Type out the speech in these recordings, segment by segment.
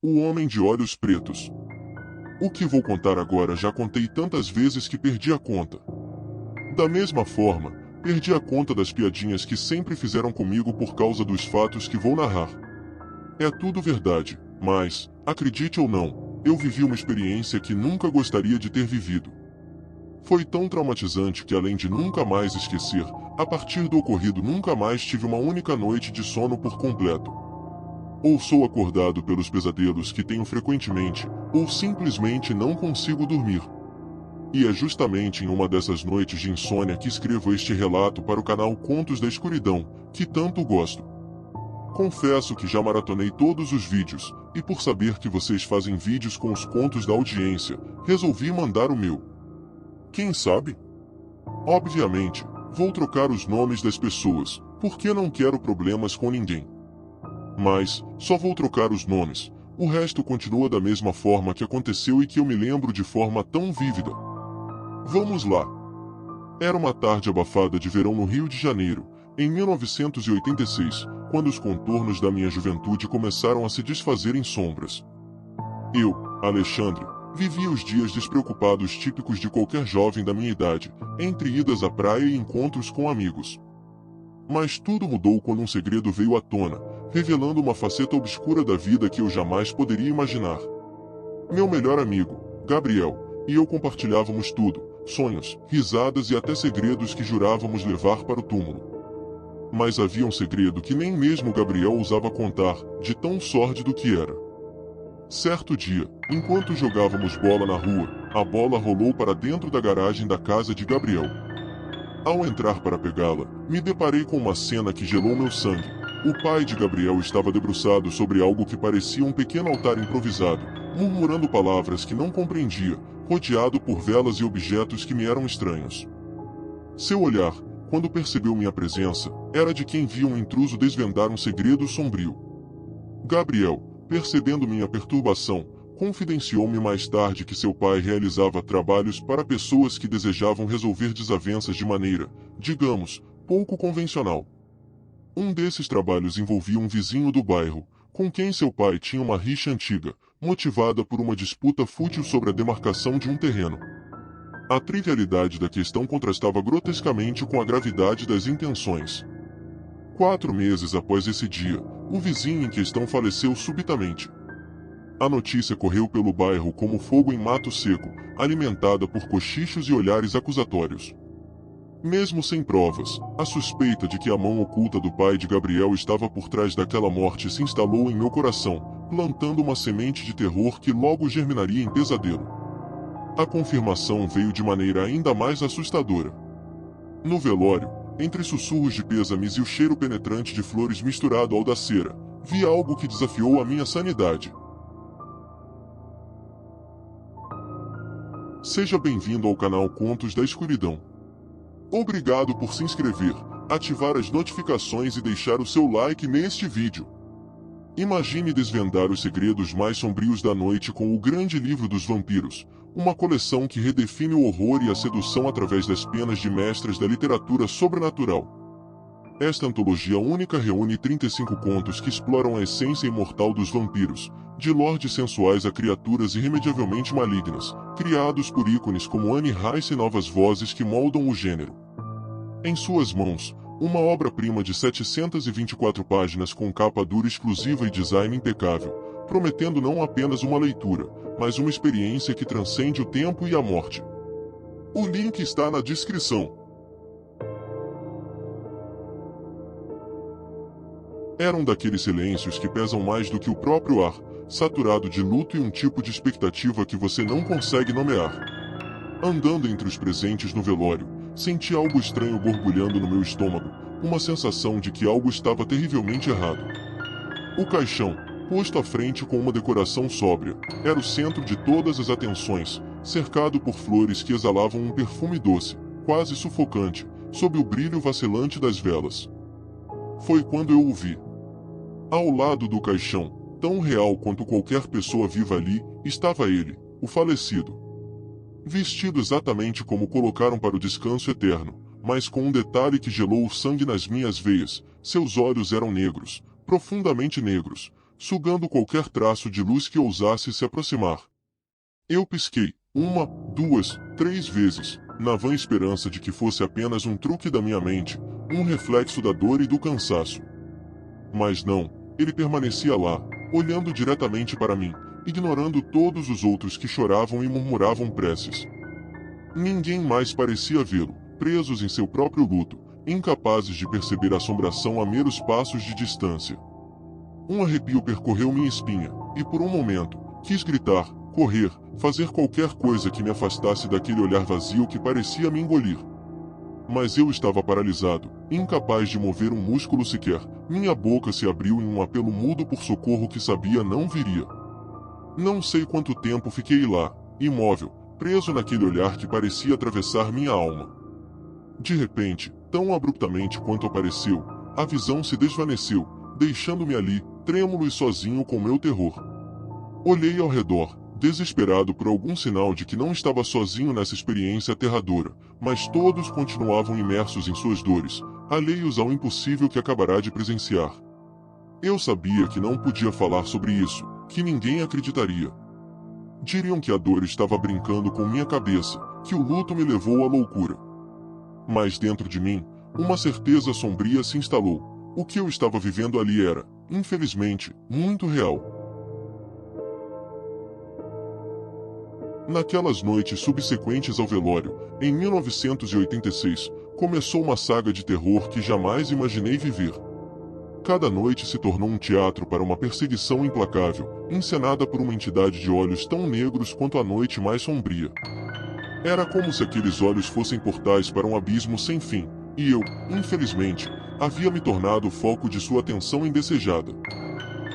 O homem de olhos pretos. O que vou contar agora já contei tantas vezes que perdi a conta. Da mesma forma, perdi a conta das piadinhas que sempre fizeram comigo por causa dos fatos que vou narrar. É tudo verdade, mas, acredite ou não, eu vivi uma experiência que nunca gostaria de ter vivido. Foi tão traumatizante que, além de nunca mais esquecer, a partir do ocorrido nunca mais tive uma única noite de sono por completo. Ou sou acordado pelos pesadelos que tenho frequentemente, ou simplesmente não consigo dormir. E é justamente em uma dessas noites de insônia que escrevo este relato para o canal Contos da Escuridão, que tanto gosto. Confesso que já maratonei todos os vídeos, e por saber que vocês fazem vídeos com os contos da audiência, resolvi mandar o meu. Quem sabe? Obviamente, vou trocar os nomes das pessoas, porque não quero problemas com ninguém. Mas, só vou trocar os nomes, o resto continua da mesma forma que aconteceu e que eu me lembro de forma tão vívida. Vamos lá. Era uma tarde abafada de verão no Rio de Janeiro, em 1986, quando os contornos da minha juventude começaram a se desfazer em sombras. Eu, Alexandre, vivia os dias despreocupados típicos de qualquer jovem da minha idade, entre idas à praia e encontros com amigos. Mas tudo mudou quando um segredo veio à tona, revelando uma faceta obscura da vida que eu jamais poderia imaginar. Meu melhor amigo, Gabriel, e eu compartilhávamos tudo, sonhos, risadas e até segredos que jurávamos levar para o túmulo. Mas havia um segredo que nem mesmo Gabriel ousava contar, de tão sórdido que era. Certo dia, enquanto jogávamos bola na rua, a bola rolou para dentro da garagem da casa de Gabriel. Ao entrar para pegá-la, me deparei com uma cena que gelou meu sangue. O pai de Gabriel estava debruçado sobre algo que parecia um pequeno altar improvisado, murmurando palavras que não compreendia, rodeado por velas e objetos que me eram estranhos. Seu olhar, quando percebeu minha presença, era de quem via um intruso desvendar um segredo sombrio. Gabriel, percebendo minha perturbação, confidenciou-me mais tarde que seu pai realizava trabalhos para pessoas que desejavam resolver desavenças de maneira, digamos, pouco convencional. Um desses trabalhos envolvia um vizinho do bairro, com quem seu pai tinha uma rixa antiga, motivada por uma disputa fútil sobre a demarcação de um terreno. A trivialidade da questão contrastava grotescamente com a gravidade das intenções. 4 meses após esse dia, o vizinho em questão faleceu subitamente. A notícia correu pelo bairro como fogo em mato seco, alimentada por cochichos e olhares acusatórios. Mesmo sem provas, a suspeita de que a mão oculta do pai de Gabriel estava por trás daquela morte se instalou em meu coração, plantando uma semente de terror que logo germinaria em pesadelo. A confirmação veio de maneira ainda mais assustadora. No velório, entre sussurros de pêsames e o cheiro penetrante de flores misturado ao da cera, vi algo que desafiou a minha sanidade. Seja bem-vindo ao canal Contos da Escuridão. Obrigado por se inscrever, ativar as notificações e deixar o seu like neste vídeo. Imagine desvendar os segredos mais sombrios da noite com o Grande Livro dos Vampiros, uma coleção que redefine o horror e a sedução através das penas de mestras da literatura sobrenatural. Esta antologia única reúne 35 contos que exploram a essência imortal dos vampiros, de lordes sensuais a criaturas irremediavelmente malignas, criados por ícones como Anne Rice e novas vozes que moldam o gênero. Em suas mãos, uma obra-prima de 724 páginas com capa dura exclusiva e design impecável, prometendo não apenas uma leitura, mas uma experiência que transcende o tempo e a morte. O link está na descrição. Eram daqueles silêncios que pesam mais do que o próprio ar, saturado de luto e um tipo de expectativa que você não consegue nomear. Andando entre os presentes no velório, senti algo estranho borbulhando no meu estômago, uma sensação de que algo estava terrivelmente errado. O caixão, posto à frente com uma decoração sóbria, era o centro de todas as atenções, cercado por flores que exalavam um perfume doce, quase sufocante, sob o brilho vacilante das velas. Foi quando eu o vi. Ao lado do caixão, tão real quanto qualquer pessoa viva ali, estava ele, o falecido. Vestido exatamente como colocaram para o descanso eterno, mas com um detalhe que gelou o sangue nas minhas veias, seus olhos eram negros, profundamente negros, sugando qualquer traço de luz que ousasse se aproximar. Eu pisquei, 1, 2, 3 vezes, na vã esperança de que fosse apenas um truque da minha mente, um reflexo da dor e do cansaço. Mas não, ele permanecia lá, olhando diretamente para mim, ignorando todos os outros que choravam e murmuravam preces. Ninguém mais parecia vê-lo, presos em seu próprio luto, incapazes de perceber a assombração a meros passos de distância. Um arrepio percorreu minha espinha, e por um momento, quis gritar, correr, fazer qualquer coisa que me afastasse daquele olhar vazio que parecia me engolir. Mas eu estava paralisado, incapaz de mover um músculo sequer. Minha boca se abriu em um apelo mudo por socorro que sabia não viria. Não sei quanto tempo fiquei lá, imóvel, preso naquele olhar que parecia atravessar minha alma. De repente, tão abruptamente quanto apareceu, a visão se desvaneceu, deixando-me ali, trêmulo e sozinho com meu terror. Olhei ao redor, desesperado por algum sinal de que não estava sozinho nessa experiência aterradora, mas todos continuavam imersos em suas dores, alheios ao impossível que acabará de presenciar. Eu sabia que não podia falar sobre isso, que ninguém acreditaria. Diriam que a dor estava brincando com minha cabeça, que o luto me levou à loucura. Mas dentro de mim, uma certeza sombria se instalou. O que eu estava vivendo ali era, infelizmente, muito real. Naquelas noites subsequentes ao velório, em 1986, começou uma saga de terror que jamais imaginei viver. Cada noite se tornou um teatro para uma perseguição implacável, encenada por uma entidade de olhos tão negros quanto a noite mais sombria. Era como se aqueles olhos fossem portais para um abismo sem fim, e eu, infelizmente, havia me tornado o foco de sua atenção indesejada.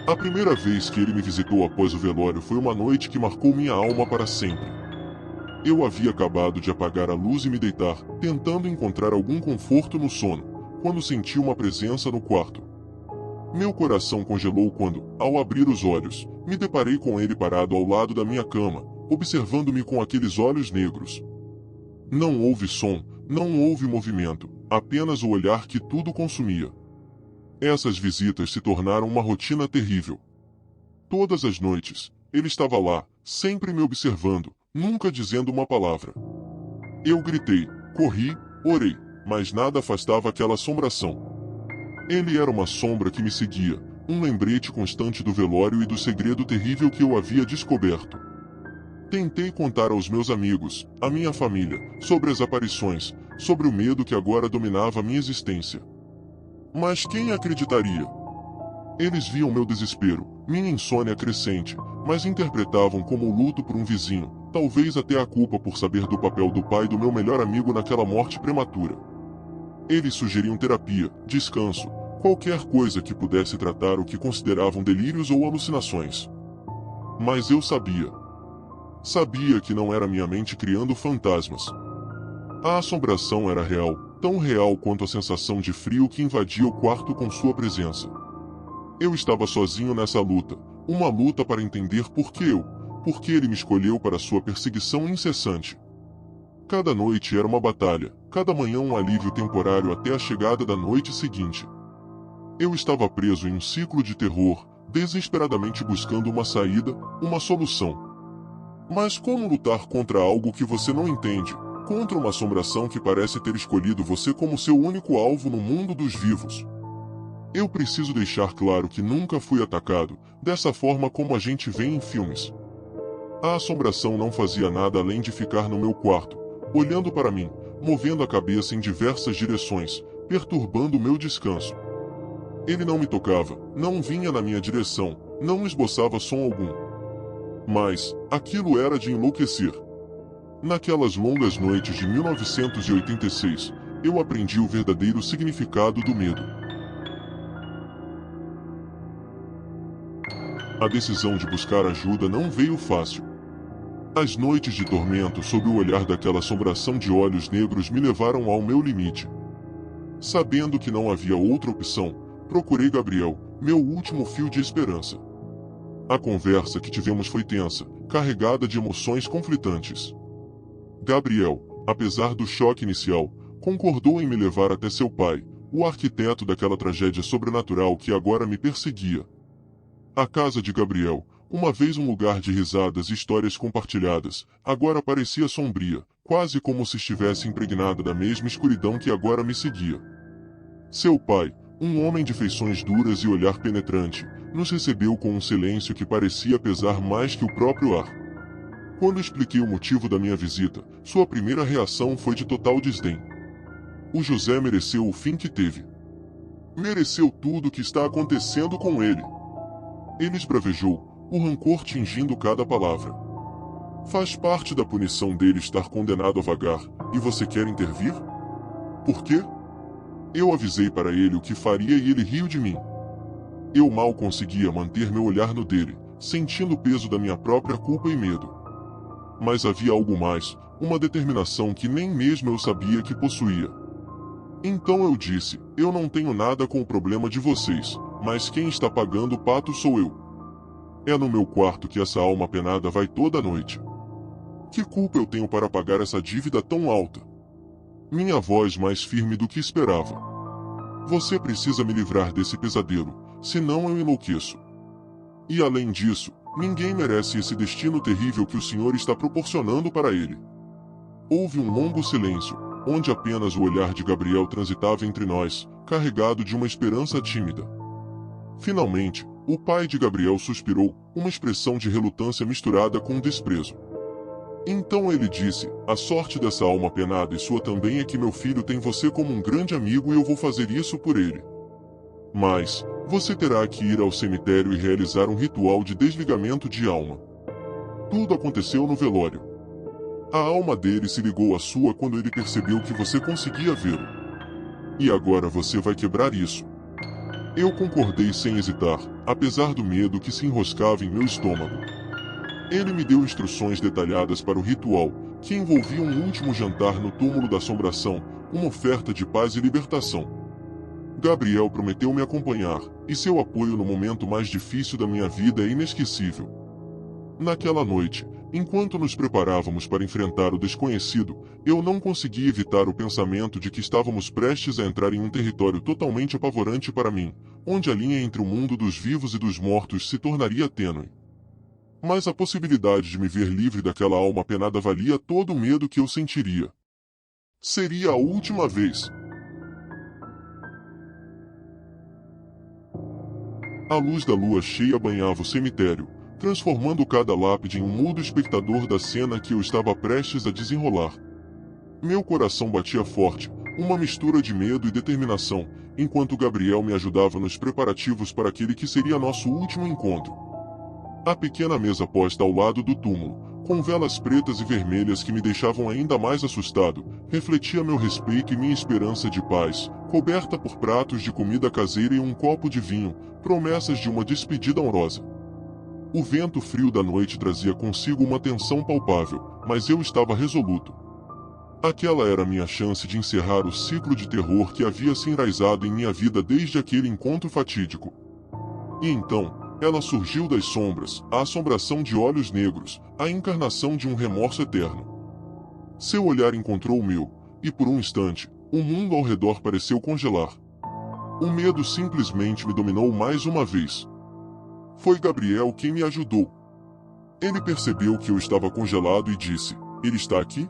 A primeira vez que ele me visitou após o velório foi uma noite que marcou minha alma para sempre. Eu havia acabado de apagar a luz e me deitar, tentando encontrar algum conforto no sono, quando senti uma presença no quarto. Meu coração congelou quando, ao abrir os olhos, me deparei com ele parado ao lado da minha cama, observando-me com aqueles olhos negros. Não houve som, não houve movimento, apenas o olhar que tudo consumia. Essas visitas se tornaram uma rotina terrível. Todas as noites, ele estava lá, sempre me observando, nunca dizendo uma palavra. Eu gritei, corri, orei, mas nada afastava aquela assombração. Ele era uma sombra que me seguia, um lembrete constante do velório e do segredo terrível que eu havia descoberto. Tentei contar aos meus amigos, à minha família, sobre as aparições, sobre o medo que agora dominava minha existência. Mas quem acreditaria? Eles viam meu desespero, minha insônia crescente, mas interpretavam como o luto por um vizinho, talvez até a culpa por saber do papel do pai do meu melhor amigo naquela morte prematura. Eles sugeriam terapia, descanso, qualquer coisa que pudesse tratar o que consideravam delírios ou alucinações. Mas eu sabia. Sabia que não era minha mente criando fantasmas. A assombração era real, tão real quanto a sensação de frio que invadia o quarto com sua presença. Eu estava sozinho nessa luta, uma luta para entender por que ele me escolheu para sua perseguição incessante. Cada noite era uma batalha, cada manhã um alívio temporário até a chegada da noite seguinte. Eu estava preso em um ciclo de terror, desesperadamente buscando uma saída, uma solução. Mas como lutar contra algo que você não entende? Contra uma assombração que parece ter escolhido você como seu único alvo no mundo dos vivos. Eu preciso deixar claro que nunca fui atacado, dessa forma como a gente vê em filmes. A assombração não fazia nada além de ficar no meu quarto, olhando para mim, movendo a cabeça em diversas direções, perturbando o meu descanso. Ele não me tocava, não vinha na minha direção, não esboçava som algum. Mas, aquilo era de enlouquecer. Naquelas longas noites de 1986, eu aprendi o verdadeiro significado do medo. A decisão de buscar ajuda não veio fácil. As noites de tormento sob o olhar daquela assombração de olhos negros me levaram ao meu limite. Sabendo que não havia outra opção, procurei Gabriel, meu último fio de esperança. A conversa que tivemos foi tensa, carregada de emoções conflitantes. Gabriel, apesar do choque inicial, concordou em me levar até seu pai, o arquiteto daquela tragédia sobrenatural que agora me perseguia. A casa de Gabriel, uma vez um lugar de risadas e histórias compartilhadas, agora parecia sombria, quase como se estivesse impregnada da mesma escuridão que agora me seguia. Seu pai, um homem de feições duras e olhar penetrante, nos recebeu com um silêncio que parecia pesar mais que o próprio ar. Quando expliquei o motivo da minha visita, sua primeira reação foi de total desdém. O José mereceu o fim que teve. Mereceu tudo o que está acontecendo com ele. Ele esbravejou, o rancor tingindo cada palavra. Faz parte da punição dele estar condenado a vagar, e você quer intervir? Por quê? Eu avisei para ele o que faria e ele riu de mim. Eu mal conseguia manter meu olhar no dele, sentindo o peso da minha própria culpa e medo. Mas havia algo mais, uma determinação que nem mesmo eu sabia que possuía. Então eu disse, eu não tenho nada com o problema de vocês, mas quem está pagando o pato sou eu. É no meu quarto que essa alma penada vai toda noite. Que culpa eu tenho para pagar essa dívida tão alta? Minha voz mais firme do que esperava. Você precisa me livrar desse pesadelo, senão eu enlouqueço. E além disso, ninguém merece esse destino terrível que o Senhor está proporcionando para ele. Houve um longo silêncio, onde apenas o olhar de Gabriel transitava entre nós, carregado de uma esperança tímida. Finalmente, o pai de Gabriel suspirou, uma expressão de relutância misturada com desprezo. Então ele disse, a sorte dessa alma penada e sua também é que meu filho tem você como um grande amigo e eu vou fazer isso por ele. Mas, você terá que ir ao cemitério e realizar um ritual de desligamento de alma. Tudo aconteceu no velório. A alma dele se ligou à sua quando ele percebeu que você conseguia vê-lo. E agora você vai quebrar isso. Eu concordei sem hesitar, apesar do medo que se enroscava em meu estômago. Ele me deu instruções detalhadas para o ritual, que envolvia um último jantar no túmulo da assombração, uma oferta de paz e libertação. Gabriel prometeu me acompanhar, e seu apoio no momento mais difícil da minha vida é inesquecível. Naquela noite, enquanto nos preparávamos para enfrentar o desconhecido, eu não consegui evitar o pensamento de que estávamos prestes a entrar em um território totalmente apavorante para mim, onde a linha entre o mundo dos vivos e dos mortos se tornaria tênue. Mas a possibilidade de me ver livre daquela alma penada valia todo o medo que eu sentiria. Seria a última vez. A luz da lua cheia banhava o cemitério, transformando cada lápide em um mudo espectador da cena que eu estava prestes a desenrolar. Meu coração batia forte, uma mistura de medo e determinação, enquanto Gabriel me ajudava nos preparativos para aquele que seria nosso último encontro. A pequena mesa posta ao lado do túmulo, com velas pretas e vermelhas que me deixavam ainda mais assustado, refletia meu respeito e minha esperança de paz, coberta por pratos de comida caseira e um copo de vinho, promessas de uma despedida honrosa. O vento frio da noite trazia consigo uma tensão palpável, mas eu estava resoluto. Aquela era a minha chance de encerrar o ciclo de terror que havia se enraizado em minha vida desde aquele encontro fatídico. E então, ela surgiu das sombras, a assombração de olhos negros, a encarnação de um remorso eterno. Seu olhar encontrou o meu, e por um instante, o mundo ao redor pareceu congelar. O medo simplesmente me dominou mais uma vez. Foi Gabriel quem me ajudou. Ele percebeu que eu estava congelado e disse, ele está aqui?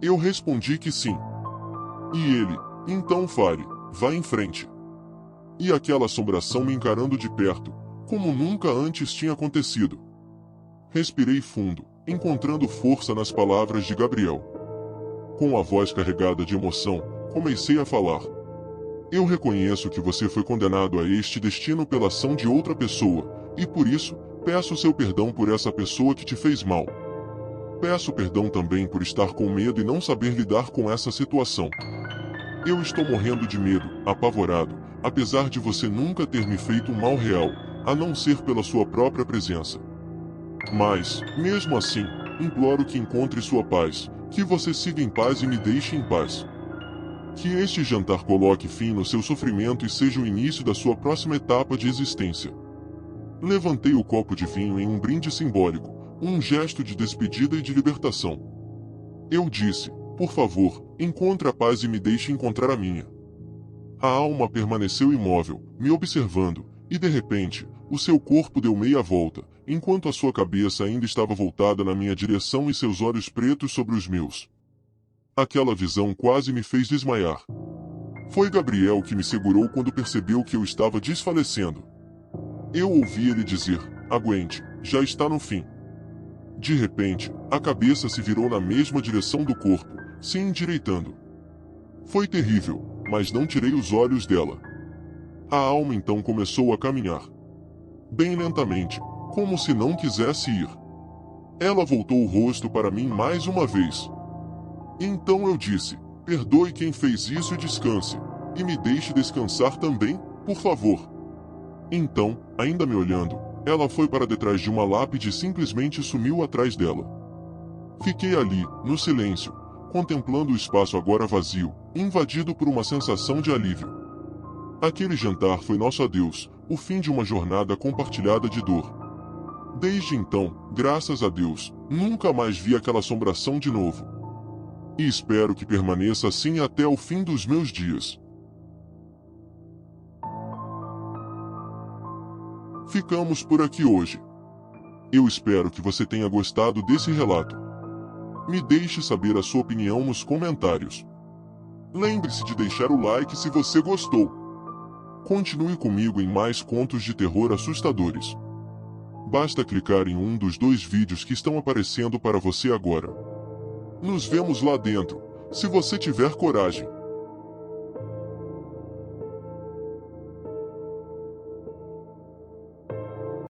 Eu respondi que sim. E ele, então fale, vá em frente. E aquela assombração me encarando de perto, como nunca antes tinha acontecido. Respirei fundo, encontrando força nas palavras de Gabriel. Com a voz carregada de emoção, comecei a falar. Eu reconheço que você foi condenado a este destino pela ação de outra pessoa, e por isso, peço seu perdão por essa pessoa que te fez mal. Peço perdão também por estar com medo e não saber lidar com essa situação. Eu estou morrendo de medo, apavorado, apesar de você nunca ter me feito um mal real, a não ser pela sua própria presença. Mas, mesmo assim, imploro que encontre sua paz, que você siga em paz e me deixe em paz. Que este jantar coloque fim no seu sofrimento e seja o início da sua próxima etapa de existência. Levantei o copo de vinho em um brinde simbólico, um gesto de despedida e de libertação. Eu disse, por favor, encontre a paz e me deixe encontrar a minha. A alma permaneceu imóvel, me observando, e de repente, o seu corpo deu meia volta, enquanto a sua cabeça ainda estava voltada na minha direção e seus olhos pretos sobre os meus. Aquela visão quase me fez desmaiar. Foi Gabriel que me segurou quando percebeu que eu estava desfalecendo. Eu ouvi ele dizer: "Aguente, já está no fim." De repente, a cabeça se virou na mesma direção do corpo, se endireitando. Foi terrível, mas não tirei os olhos dela. A alma então começou a caminhar. Bem lentamente, como se não quisesse ir. Ela voltou o rosto para mim mais uma vez. Então eu disse: "Perdoe quem fez isso e descanse. E me deixe descansar também, por favor." Então, ainda me olhando, ela foi para detrás de uma lápide e simplesmente sumiu atrás dela. Fiquei ali, no silêncio, contemplando o espaço agora vazio, invadido por uma sensação de alívio. Aquele jantar foi nosso adeus, o fim de uma jornada compartilhada de dor. Desde então, graças a Deus, nunca mais vi aquela assombração de novo. E espero que permaneça assim até o fim dos meus dias. Ficamos por aqui hoje. Eu espero que você tenha gostado desse relato. Me deixe saber a sua opinião nos comentários. Lembre-se de deixar o like se você gostou. Continue comigo em mais contos de terror assustadores. Basta clicar em um dos 2 vídeos que estão aparecendo para você agora. Nos vemos lá dentro, se você tiver coragem.